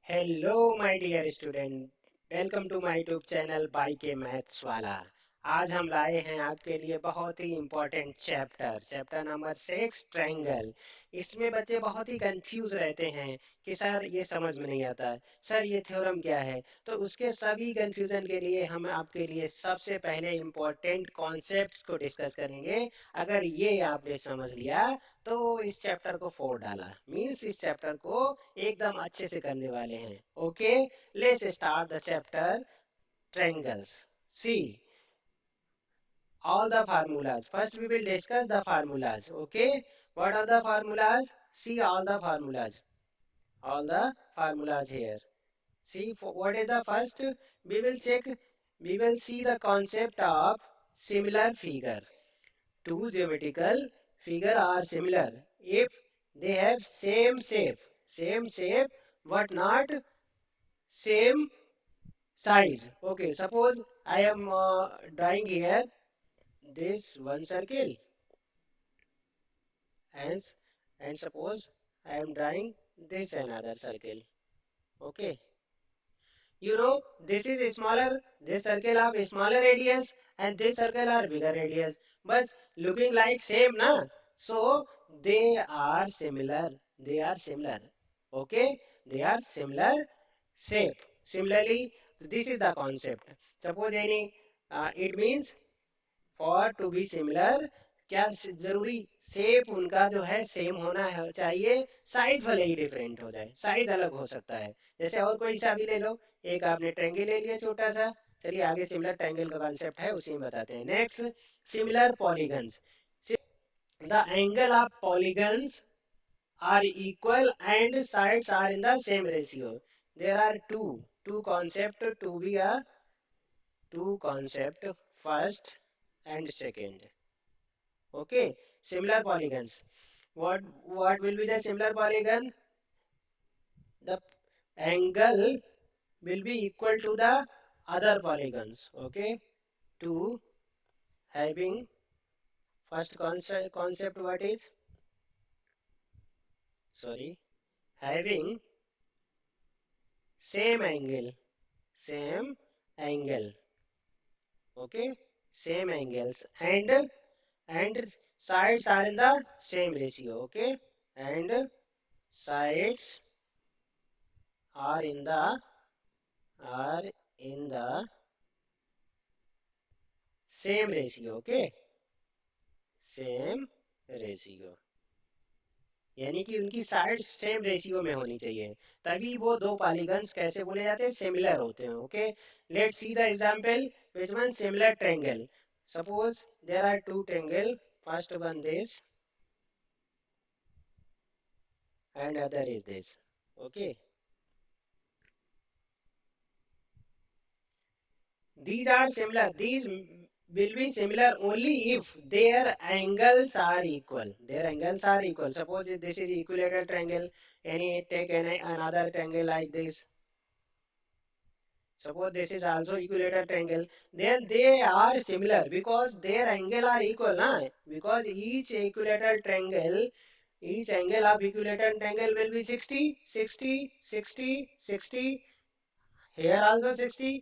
Hello my dear student. Welcome to my YouTube channel by K maths वाला। आज हम लाए हैं आपके लिए बहुत ही important chapter chapter number 6 triangle. इसमें बच्चे बहुत ही कंफ्यूज रहते हैं कि सर ये समझ में नहीं आता, सर ये थ्योरम क्या है। तो उसके सभी कंफ्यूजन के लिए हम आपके लिए सबसे पहले इम्पोर्टेंट कॉन्सेप्ट्स को डिस्कस करेंगे। अगर ये आपने समझ लिया तो इस चैप्टर को फोड़ डाला, मीन्स इस चैप्टर को एकदम अच्छे से करने वाले हैं। Okay, let's start the chapter triangles. See all the formulas. First we will discuss the formulas. Okay, what are the formulas? See all the formulas. All the formulas here. See what is the first? We will check. We will see the concept of similar figure. Two geometrical figure are similar if they have same shape but not same size. Okay, suppose I am drawing here this one circle, and and suppose I am drawing this another circle. Okay, you know this is smaller, this circle of smaller radius and this circle are bigger radius, but looking like same na, so they are similar, they are similar. Okay, they are similar shape. Similarly, this is the concept. Suppose any it means for to be similar, क्या जरूरी shape उनका जो है same होना है चाहिए, size भले ही different हो जाए, साइज अलग हो सकता है। जैसे और कोई सा भी ले लो, एक आपने ट्रायंगल ले लिया छोटा सा। चलिए आगे सिमिलर ट्रायंगल का कॉन्सेप्ट है उसी में बताते हैं। Next, similar polygons. The angle of polygons are equal and sides are in the same ratio. There are two concept to be a two concept, first and second. Okay, similar polygons. What will be the similar polygon? The angle will be equal to the other polygons. Okay, two having first concept what is, sorry, having same angle, same angle. Okay, same angles and sides are in the same ratio. Okay, and sides are in the are in the same ratio. Okay, same ratio, यानी कि उनकी sides same ratio में होनी चाहिए, तभी वो दो polygons कैसे बोले जाते हैं, सिमिलर होते हैं। Okay, let's see the example which one similar triangle. Suppose there are two triangle, first one this and other is this. Okay, these are similar, these will be similar only if their angles are equal, their angles are equal. Suppose if this is equilateral triangle, any take any another triangle like this, suppose this is also equilateral triangle, then they are similar because their angle are equal na, because each equilateral triangle, each angle of equilateral triangle will be 60 60 60 60, here also 60।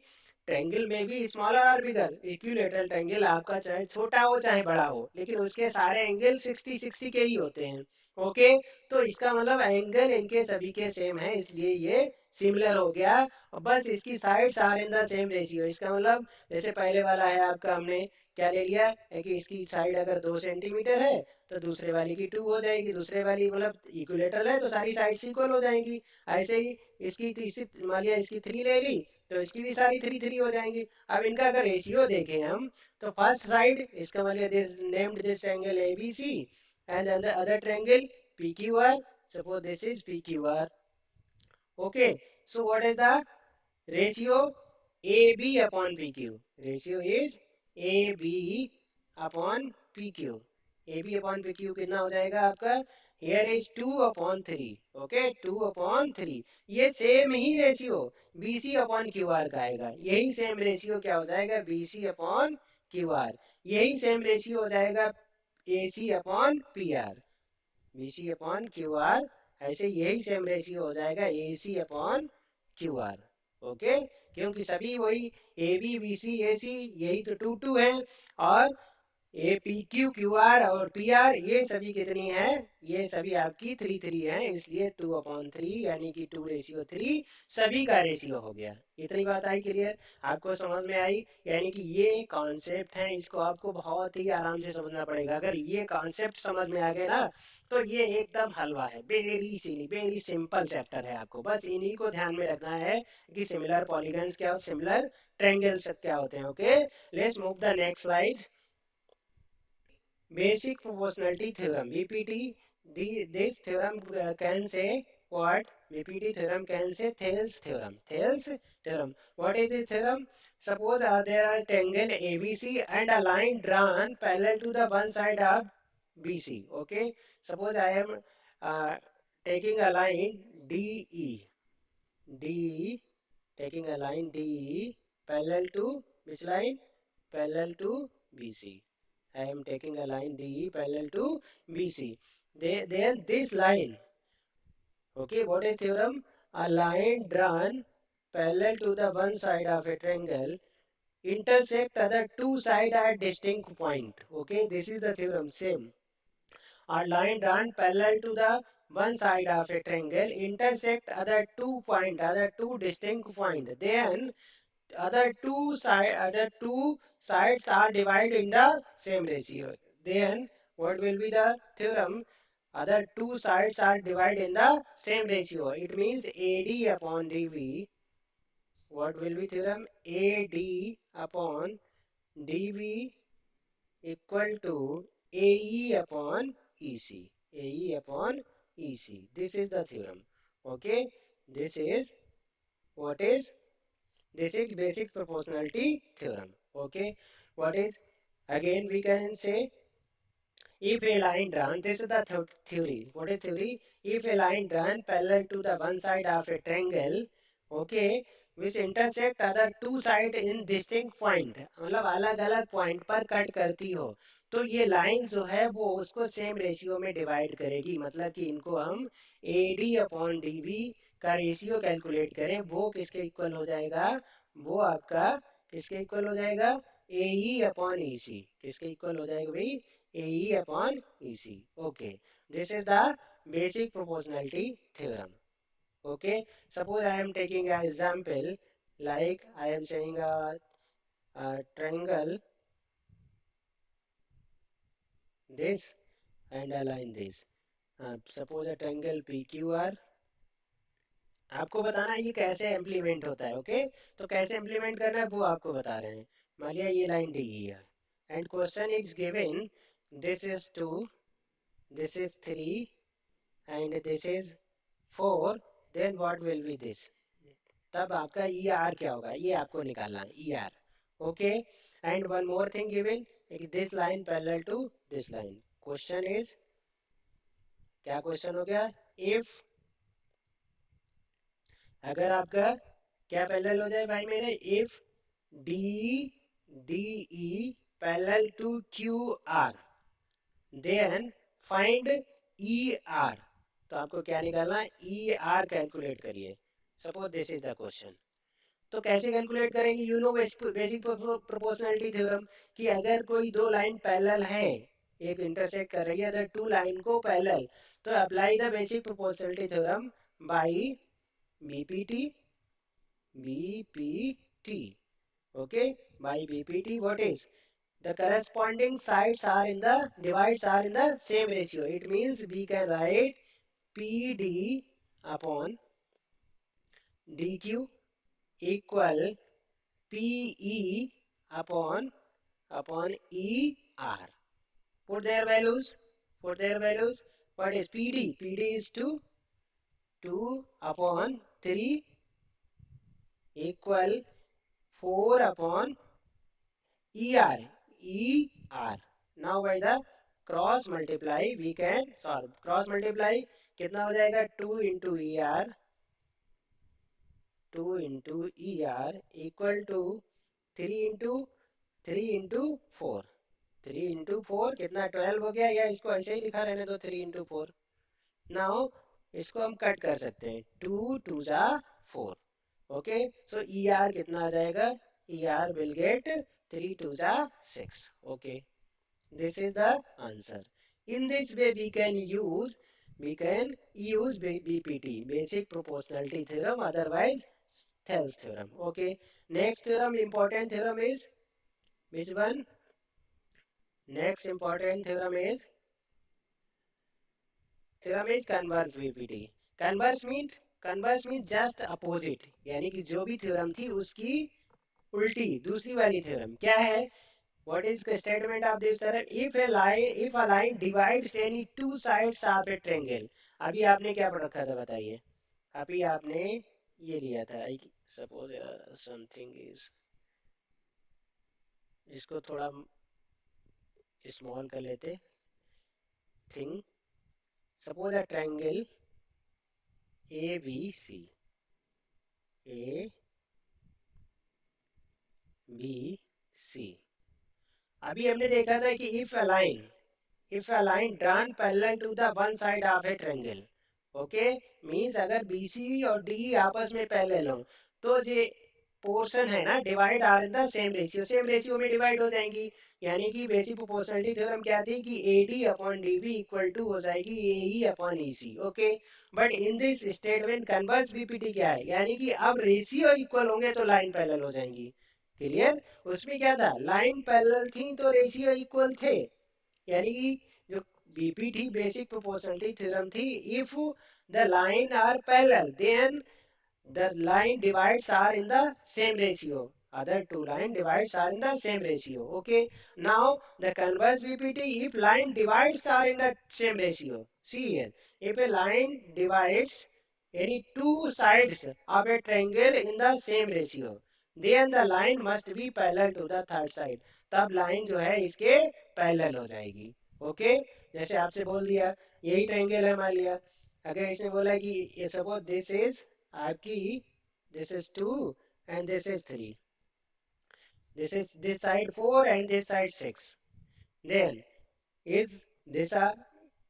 Triangle में भी smaller और बिगर, equilateral triangle आपका चाहे छोटा हो चाहे बड़ा हो, लेकिन उसके सारे एंगल 60 60 के ही होते हैं। ओके, तो इसका मतलब एंगल इनके सभी के सेम है, इसलिए ये सिमिलर हो गया। और बस इसकी sides are in the same ratio, इसका मतलब जैसे पहले वाला है आपका, हमने क्या ले लिया है कि इसकी साइड अगर 2 सेंटीमीटर है तो दूसरे वाली की 2 हो जाएगी, दूसरे वाली मतलब इक्विलेटरल है तो सारी साइड्स इक्वल हो जाएंगी। ऐसे ही इसकी तीसरी मान लिया, इसकी 3 ले ली तो इसकी भी सारी 3 3 हो जाएंगी। अब इनका अगर रेशियो देखें हम, तो फर्स्ट साइड इसका मान लिया this named this triangle ABC and then the other triangle PQR, suppose this is PQR। okay, so what is the ratio? AB upon PQ, ratio is AB upon PQ। AB upon PQ कितना हो जाएगा आपका, here is 2 upon 3। okay, 2 upon 3, ये same ही ratio BC upon QR का आएगा, यही same ratio क्या हो जाएगा, BC अपॉन QR। यही सेम रेशियो हो जाएगा AC upon PR, BC upon QR। ऐसे यही सेम रेशियो हो जाएगा AC upon Q R. Okay, क्योंकि सभी वही ए बी बी सी ए सी यही तो टू टू है, और A P Q Q R और पी आर ये सभी कितनी है, ये सभी आपकी थ्री थ्री है, इसलिए 2/3 यानी कि 2:3 सभी का रेशियो हो गया। इतनी बात आई क्लियर, आपको समझ में आई? यानी कि ये कॉन्सेप्ट है, इसको आपको बहुत ही आराम से समझना पड़ेगा। अगर ये कॉन्सेप्ट समझ में आ गए ना, तो ये एकदम हलवा है, very silly very simple chapter है। आपको बस इन्हीं को ध्यान में रखना है कि सिमिलर पॉलीगन्स क्या और सिमिलर ट्रायंगल्स क्या होते हैं। Okay, let's move the next slide. Basic proportionality theorem (BPT). This theorem can say what? BPT theorem can say Thales theorem. Thales theorem. What is this theorem? Suppose there are triangle ABC and a line drawn parallel to the one side of BC. Okay. Suppose I am taking a line DE. DE. Taking a line DE parallel to which line? Parallel to BC. I am taking a line DE parallel to BC. Then this line, okay, what is theorem? A line drawn parallel to the one side of a triangle intersect other two sides at distinct point. Okay, this is the theorem. Same. A line drawn parallel to the one side of a triangle intersect other two distinct point. Then other two sides are divided in the same ratio. Then what will be the theorem? Other two sides are divided in the same ratio. It means AD upon DV. What will be theorem? AD upon DV equal to AE upon EC. AE upon EC. This is the theorem. Okay. This is what is This is basic proportionality theorem. Okay. What is, again we can say, if a line drawn, this is the theory. What is theory? If a line drawn parallel to the one side of a triangle, okay, which intersect other two side in distinct point, मतलब अलग अलग point पर cut करती हो, तो ये line जो है वो उसको सेम रेशियो में डिवाइड करेगी। मतलब कि इनको हम A D upon D B का रेशियो कैलकुलेट करें, वो किसके इक्वल हो जाएगा? वो आपका किसके इक्वल हो जाएगा? ए ई अपॉन ई सी। किसके इक्वल हो जाएगा भाई? AE upon EC. Okay. This is the basic proportionality theorem. Okay. Suppose I am taking an example, like I am saying a triangle this and a line this. Suppose a triangle PQR. आपको बताना है ये कैसे implement होता है। Okay, तो कैसे implement करना है वो आपको बता रहे हैं। मान लिया ये लाइन दी है and question is given, this is 2, this is 3 and this is 4, then what will be this? तब आपका ई आर क्या होगा, ये आपको निकालना है E R. Okay, and one more thing given, this line parallel to this line. Question is, क्या question हो गया? इफ, अगर आपका क्या पैरेलल हो जाए भाई मेरे, if D D E parallel to Q R, then find E R. तो आपको क्या निकालना है? ई आर कैलकुलेट करिए। Suppose this is the question. तो कैसे कैलकुलेट करेंगे? You know basic proportionality theorem, कि अगर कोई दो लाइन पैरेलल है, एक इंटरसेक्ट कर रही है अगर टू लाइन को पैरेलल, तो apply the basic proportionality theorem by BPT. BPT, okay, by BPT, what is the corresponding sides are in the divides are in the same ratio. It means we can write PD upon DQ equal PE upon ER. Put their values. Put their values. What is PD? PD is 2. 2 upon 3 equal 4 upon ER. ER. Now by the cross multiply we can solve. Cross multiply कितना हो जाएगा? 2 into ER. 2 into ER equal to 3 into 3 into 4. 3 into 4 कितना? 12 हो गया, या इसको ऐसे ही लिखा रहने दो 3 into 4। नाउ इसको हम कट कर सकते हैं, 2 2 जा 4, ओके, सो ई आर कितना आ जाएगा, ई आर विल गेट 3 2 जा 6. Okay, this is the answer. In this way we can use BPT, basic proportionality theorem, otherwise Thales theorem. Okay, next theorem, important theorem is which one? Next important theorem is converse BPT. converse means just opposite, यानी कि जो भी theorem थी उसकी उल्टी दूसरी वाली theorem क्या है. What is the statement of this theorem? If a line divides any two sides of a triangle. अभी आपने क्या पढ़ रखा था बताइए. अभी आपने ये लिया था. I suppose something is, इसको थोड़ा स्मॉल कर लेते. Thing, suppose a triangle A B C, A B C. अभी हमने देखा था कि if a line drawn parallel to the one side of a triangle, okay, means अगर BC और DE आपस में पैरेलल हो तो जो पोर्शन है ना divide are in the same ratio में डिवाइड हो जाएंगी. यानी कि बेसिक प्रोपोर्शनलिटी थ्योरम क्या थी कि AD upon DB equal to हो जाएगी AE upon EC. Okay, but in this statement converse BPT क्या है, यानी कि अब रेशियो इक्वल होंगे तो लाइन पैरेलल हो जाएंगी. क्लियर. उसमें क्या था, लाइन पैरेलल थी तो रेशियो इक्वल थे. यानी कि जो बीपीटी बेसिक प्रोपोर्शनलिटी थ्योरम थी, if the line are parallel then the line divides are in the same ratio, other two line divides are in the same ratio. Okay, now the converse BPT, if line divides are in the same ratio, see here, if a line divides any two sides of a triangle in the same ratio, then the line must be parallel to the third side. तब line जो है इसके parallel हो जाएगी. Okay, जैसे आपसे बोल दिया यही ट्रायंगल है मान लिया. अगर इसने बोला कि ये सपोज दिस इज आपकी, this is 2 and this is 3, this side 4 and this side 6, then is this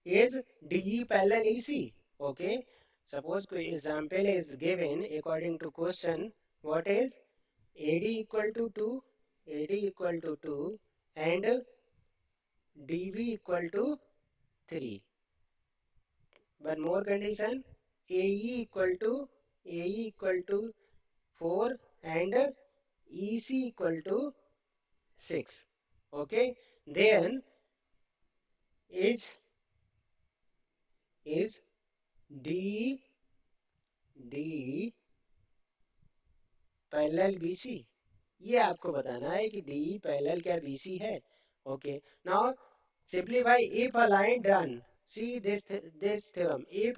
is DE parallel EC. Okay, suppose कोई example is given according to question. What is AD equal to 2, AD equal to 2 and DB equal to 3. One more condition, AE equal to 4 and EC equal to 6. Okay, then is is D parallel BC. ये आपको बताना है कि DE parallel क्या BC है. Okay, now simplify. If a line drawn, see this theorem, if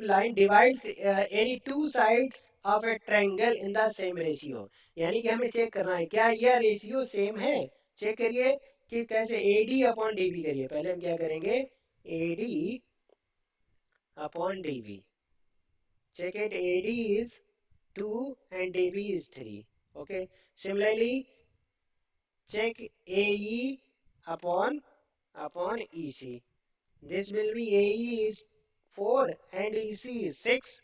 line divides any two sides of a triangle in the same ratio, यानी कि हमें चेक करना है क्या यह रेशियो सेम है. चेक करिए कि कैसे. AD अपॉन DB करिए. पहले हम क्या करेंगे, AD upon DB. Check it. AD is 2 and DB is 3. Okay. Similarly, check AE upon EC. This will be AE is 4 and EC is 6.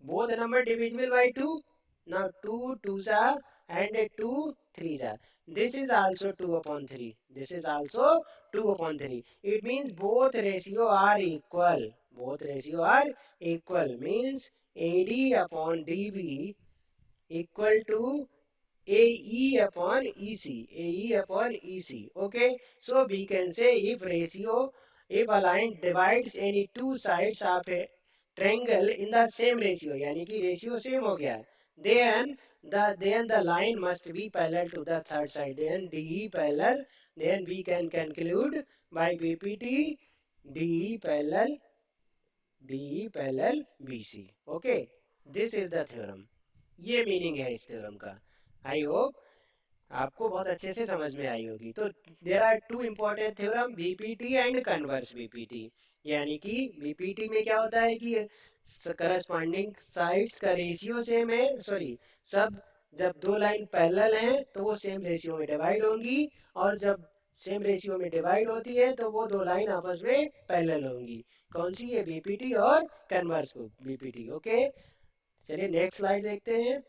Both number divisible by 2. Now 2 2s are and 2 3s are. This is also 2 upon 3. This is also 2 upon 3. It means both ratio are equal. Both ratio are equal means AD upon DB equal to AE upon EC. AE upon EC. Okay. So we can say if a line divides any two sides of a triangle in the same ratio, यानी कि ratio same हो गया, then the line must be parallel to the third side. Then DE parallel. Then we can conclude by BPT DE parallel BC. Okay. This is the theorem. ये meaning है इस theorem का. I hope आपको बहुत अच्छे से समझ में आई होगी. तो there are two important theorem, BPT and converse BPT. यानी कि बीपीटी में क्या होता है कि करस्पॉन्डिंग साइड्स का रेशियो सेम है, सॉरी, सब जब दो लाइन पैरेलल हैं तो वो सेम रेशियो में डिवाइड होंगी, और जब सेम रेशियो में डिवाइड होती है तो वो दो लाइन आपस में पैरेलल होंगी. कौन सी है, बीपीटी और कन्वर्स बीपीटी. ओके, चलिए नेक्स्ट स्लाइड देखते हैं।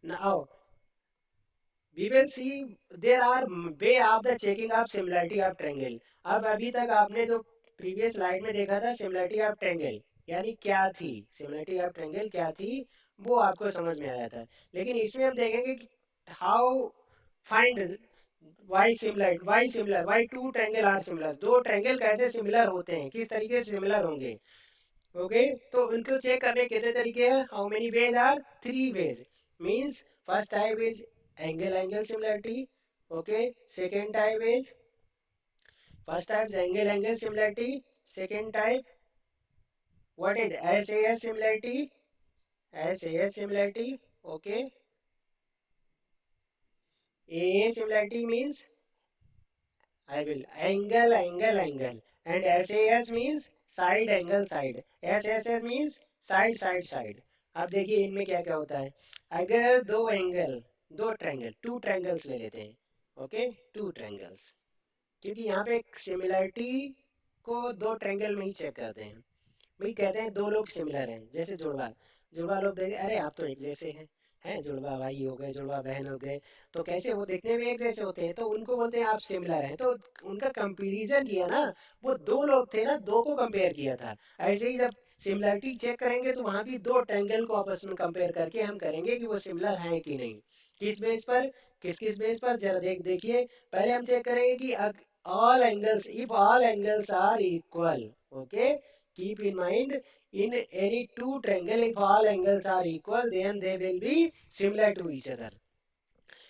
Now we will see there are way of the checking of similarity of triangle। अब अभी तक आपने जो प्रीवियस स्लाइड में देखा था सिमिलरिटी ऑफ ट्रायंगल यानी क्या थी, सिमिलरिटी ऑफ ट्रायंगल क्या थी वो आपको समझ में आया था। लेकिन इसमें हम देखेंगे कि how find why two triangle are similar, दो ट्रायंगल कैसे सिमिलर होते हैं, किस तरीके से सिमिलर होंगे। ओके, तो उनको चेक करने के कितने तरीके हैं, how many ways are, three ways. Means first type is angle angle similarity. Okay, second type is first type angle angle similarity, second type what is S similarity, S similarity. Okay, A similarity means I will angle angle angle and SAS means side angle side, SSS means side side side। अब देखिए इनमें क्या क्या होता है। अगर दो angle, दो ट्रायंगल, टू ट्रायंगल्स ले लेते हैं। ओके, टू ट्रायंगल्स, क्योंकि यहाँ पे सिमिलरिटी को दो ट्रायंगल में ही चेक करते हैं। भाई कहते हैं दो लोग सिमिलर हैं, जैसे जुड़वा, जुड़वा लोग देखे अरे आप तो एक जैसे हैं जुड़वा भाई हो गए, जुड़वा बहन हो गए, तो कैसे वो देखने में एक जैसे होते हैं, तो उनको बोलते हैं आप सिमिलर हैं। तो उनका कंपैरिजन किया ना, वो दो लोग थे ना, दो को कंपेयर किया था। ऐसे ही जब सिमिलरिटी चेक करेंगे तो वहां भी दो ट्रायंगल को आपस में कंपेयर करके हम करेंगे कि वो सिमिलर हैं कि नहीं। किस बेस पर, किस बेस पर, जरा देखिए। पहले हम चेक करेंगे कि all angles, if all angles are equal. Okay, keep in mind in any two triangle if all angles are equal then they will be similar to each other।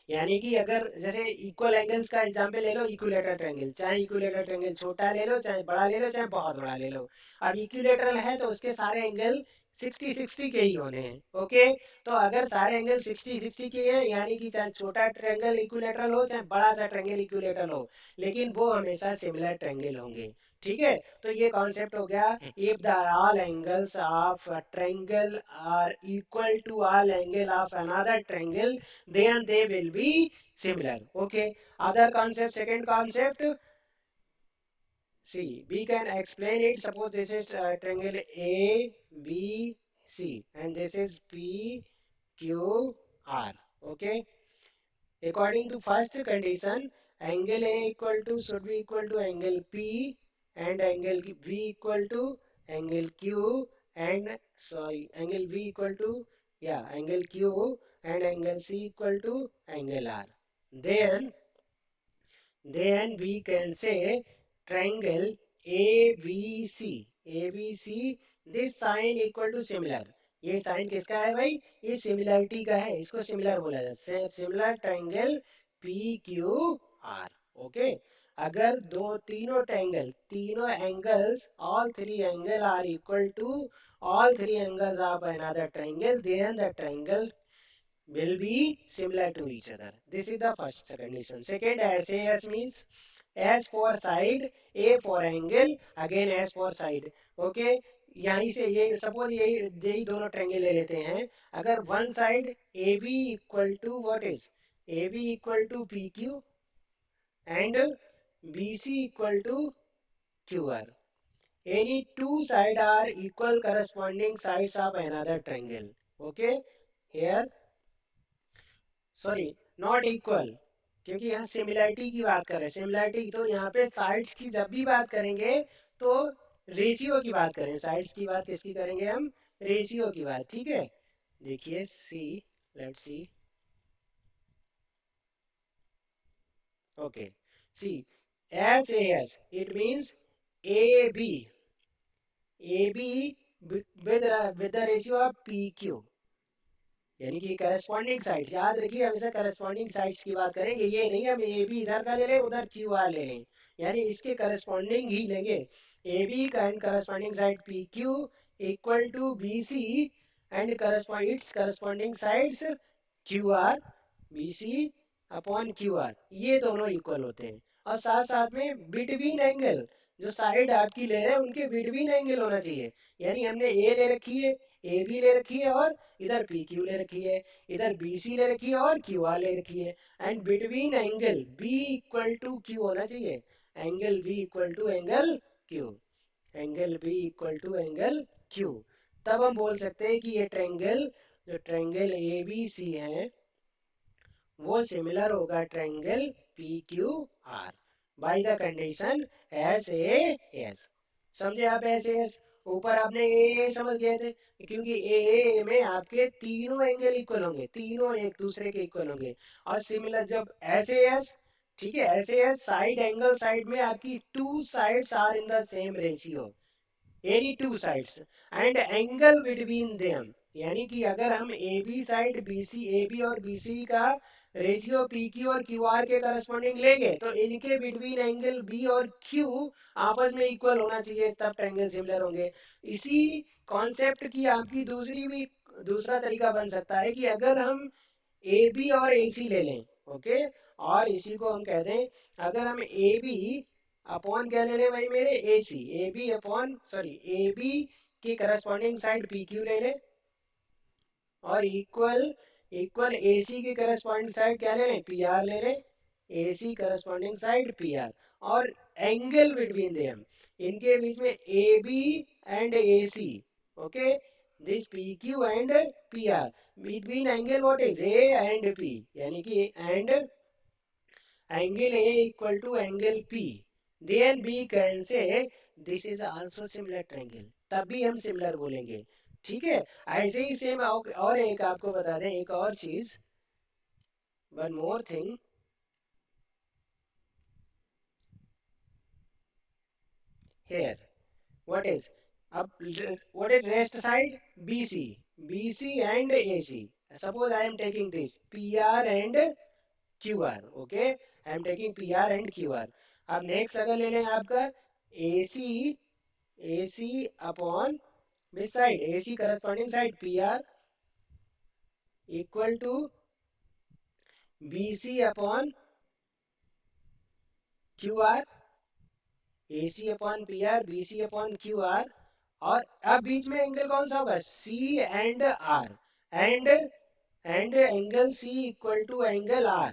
यानी कि अगर जैसे इक्वल एंगल्स का example ले लो, equilateral triangle, चाहे equilateral triangle छोटा ले लो, चाहे बड़ा ले लो, चाहे बहुत बड़ा ले लो। अब इक्विलेटरल है तो उसके सारे एंगल 60-60 के ही होने हैं। ओके, तो अगर सारे एंगल 60-60 के हैं यानी कि चाहे छोटा ट्रायंगल इक्विलेटरल हो चाहे बड़ा सा ट्रायंगल इक्विलेटरल हो, लेकिन वो हमेशा सिमिलर ट्रायंगल होंगे। ठीक है, तो ये कॉन्सेप्ट हो गया। If the all angles of a triangle are equal to all angle of another triangle then they will be similar। Okay, other concept, second concept, see we can explain it. Suppose this is triangle a b c and this is p q r। Okay, according to first condition, angle a equal to should be equal to angle p and angle v equal to angle q and sorry angle v equal to, yeah, angle q and angle c equal to angle r। then then we can say triangle ABC, ABC, this sign equal to similar। ये sign किसका है भाई, ये similarity का है, इसको similar बोला जाता है, similar triangle P Q R. Okay, अगर दो तीनों ट्रायंगल, तीनों angles, all three angle are equal to all three angles of another triangle then the triangle will be similar to each other। This is the first condition। Second, SAS means S for side, A for angle, again S for side। Okay, यहीं से ये suppose यही दोनों triangle ले लेते हैं। अगर one side A B equal to what is, A B equal to P Q and B C equal to Q R, any two side are equal corresponding sides of another triangle। Okay, here sorry not equal, क्योंकि यहाँ similarity की बात कर रहे हैं। Similarity तो यहाँ पे साइड्स की जब भी बात करेंगे तो रेशियो की बात करें, साइड्स की बात किसकी करेंगे हम, रेशियो की बात। ठीक है, देखिए see, let's see. Okay, see S A S it means A B, A B with the ratio of P Q, यानी कि करस्पॉन्डिंग साइड्स। याद रखिए हमेशा करस्पॉन्डिंग साइड्स की बात करेंगे, ये नहीं हम ए बी इधर का ले लें उधर क्यू आर ले लें, यानी इसके करस्पॉन्डिंग ही लेंगे। ए बी का and corresponding side P Q equal to B C and correspond its corresponding sides Q R, B C upon Q R, ये दोनों इक्वल होते हैं। और साथ साथ में बिटवीन एंगल, जो साइड आपकी ले रहे हैं उनके बिटवीन एंगल होना चाहिए। यानी हमने ए ले रखी है, ए बी ले रखी है और इधर पी क्यू ले रखी है, इधर बी सी ले रखी है और क्यू आर ले रखी है, and between angle B equal to Q होना चाहिए, angle B equal to angle Q, angle B equal to angle Q. तब हम बोल सकते हैं कि ये ट्रायंगल, जो ट्रायंगल ए बी सी है, वो सिमिलर होगा triangle P Q R by the condition S A S. समझे आप? एस एस ऊपर आपने ए समझ गए थे, क्योंकि ए में आपके तीनों एंगल इक्वल होंगे, तीनों एक दूसरे के इक्वल होंगे। और सिमिलर जब एस एस, ठीक है, S S side angle side में आपकी two sides are in the same ratio, any two sides and angle between them, यानी कि अगर हम A B side B C, A B और बी सी का रेशियो पी क्यू और Q R के करस्पॉन्डिंग लेंगे तो इनके बिटवीन एंगल बी और क्यू आपस में इक्वल होना चाहिए, तब ट्रायंगल सिमिलर होंगे। इसी कॉन्सेप्ट की आपकी दूसरा तरीका बन सकता है कि अगर हम ए बी और ए सी ले लें, ओके, और इसी को हम कह दें, अगर हम ए बी अपॉन क्या ले लें भाई मेरे, A C, A B upon sorry A B की करस्पॉन्डिंग साइड पी क्यू ले लें, और इक्वल इक्वल ए सी की करस्पॉन्डिंग साइड क्या ले लें, पी आर ले लें, A C corresponding side P R, और एंगल बिटवीन देम, इनके बीच में A B and A C, okay, this P Q and P R, between angle what is A and P, यानी कि and angle A equal to angle P, then we can say this is also similar triangle, तब भी हम similar बोलेंगे, ठीक है। ऐसे ही same, और एक आपको बता दें एक और चीज, one more thing, here what is, अब what is rest side, BC, BC and AC, suppose I am taking this PR and QR, okay, I am taking PR and QR। अब नेक्स्ट अगर ले लें आपका AC, AC upon which side, AC corresponding side PR equal to BC upon QR, AC upon PR, BC upon QR, और अब बीच में angle कौन सा होगा, C and R, and angle C equal to angle R,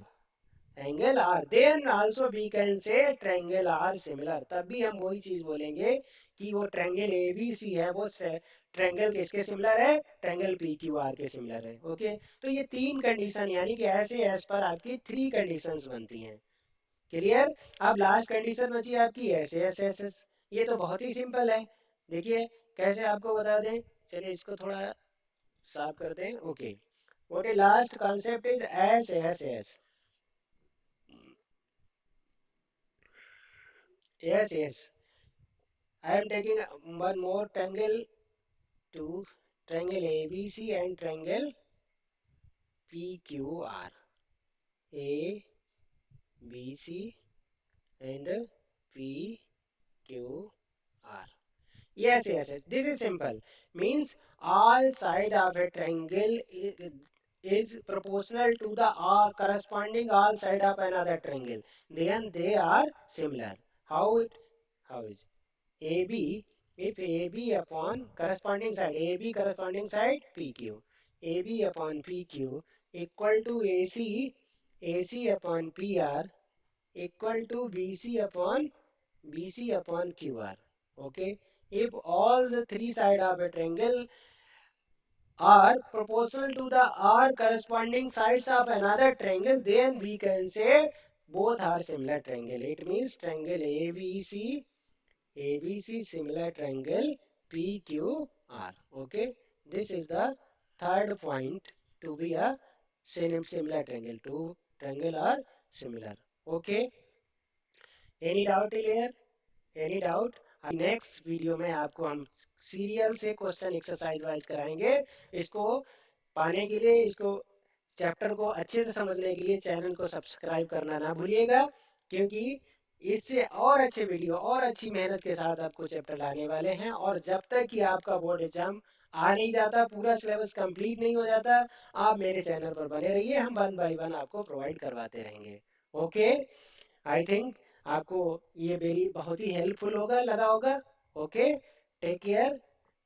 angle R, then also we can say triangle are similar, तब भी हम वही चीज बोलेंगे कि वो ट्रायंगल ए बी सी है, वो ट्रायंगल किसके सिमिलर है, ट्रायंगल पी क्यू आर के सिमिलर है, ओके। तो ये तीन कंडीशन, यानी कि ऐसे एस पर आपकी थ्री कंडीशंस बनती हैं, क्लियर। अब लास्ट कंडीशन बची आपकी ऐसे एस एस एस, ये तो बहुत ही सिंपल है, देखिए कैसे आपको बता दें, चलिए इसको थोड़ा साफ करते हैं, okay. What is last concept is S S S, yes yes, I am taking one more triangle to triangle ABC and triangle PQR, A B C and PQR, yes yes yes, this is simple, means all side of a triangle is proportional to the corresponding all side of another triangle, then they are similar. How it, how is AB, if AB upon corresponding side PQ, AB upon PQ equal to AC, AC upon PR equal to BC upon QR, okay. If all the three sides of a triangle are proportional to the R corresponding sides of another triangle, then we can say both are similar triangle. It means triangle ABC similar triangle PQR. Okay, this is the third point to be a similar triangle. Two triangle are similar. Okay, any doubt here? Any doubt? Next video में आपको हम serial से question exercise wise कराएंगे। इसको पाने के लिए, इसको चैप्टर को अच्छे से समझने के लिए चैनल को सब्सक्राइब करना ना भूलिएगा, क्योंकि इससे और अच्छे वीडियो और अच्छी मेहनत के साथ आपको चैप्टर लाने वाले हैं। और जब तक कि आपका बोर्ड एग्जाम आ नहीं जाता, पूरा सिलेबस कंप्लीट नहीं हो जाता, आप मेरे चैनल पर बने रहिए, हम वन बाय वन आपको प्रोवाइड करवाते रहेंगे। ओके, आई थिंक आपको ये बेली बहुत ही हेल्पफुल होगा, लगा होगा। Okay, take care,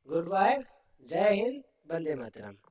goodbye, जय हिंद, Bande Mataram.